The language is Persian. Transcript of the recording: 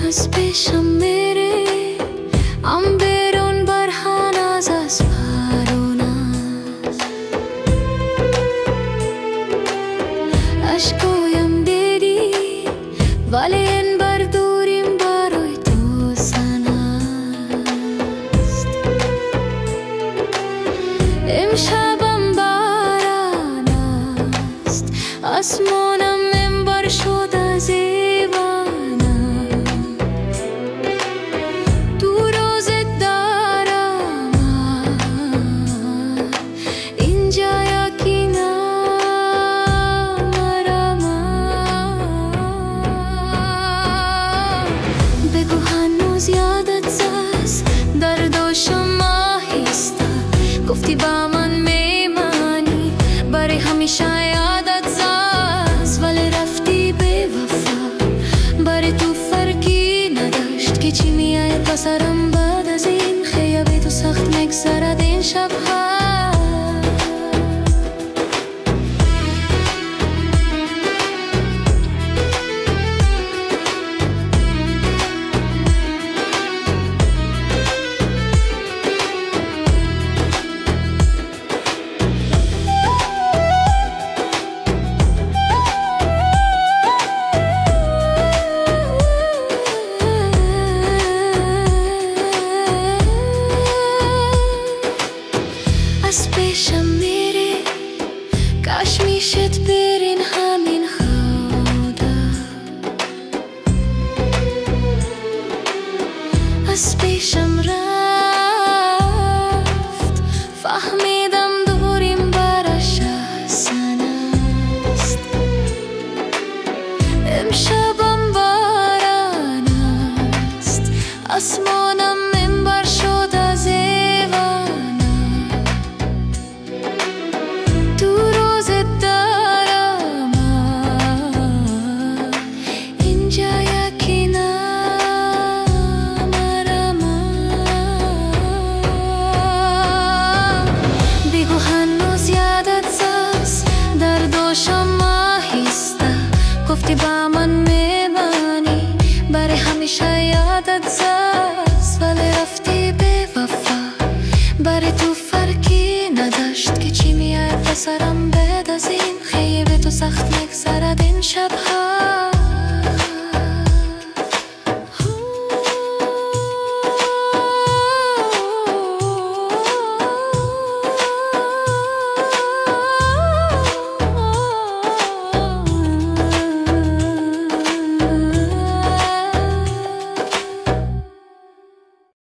از پیشم میری ام بیرون برهان از پرون است اشکایم دیدی ولی این بر دوریم برای تو سن است امشبم باران است آسمانم منبر شد از گفتی با من میمانی برای همیشه یادت زاست ولی رفتی بی وفا برای تو فرقی نداشت که چی میاید بسرم بعد از این خیابی تو سخت مگذرد این شبها از پیشم میری کاش میشد برین همین خودا از پیشم رفت فهمیدم دوریم براش احسن است امشبم باران است آسمانم منبر شد از گفتی با من میمانی برای همیشه یادت زاست ولی رفتی بی وفا برای تو فرقی نداشت که چی میاد بسرم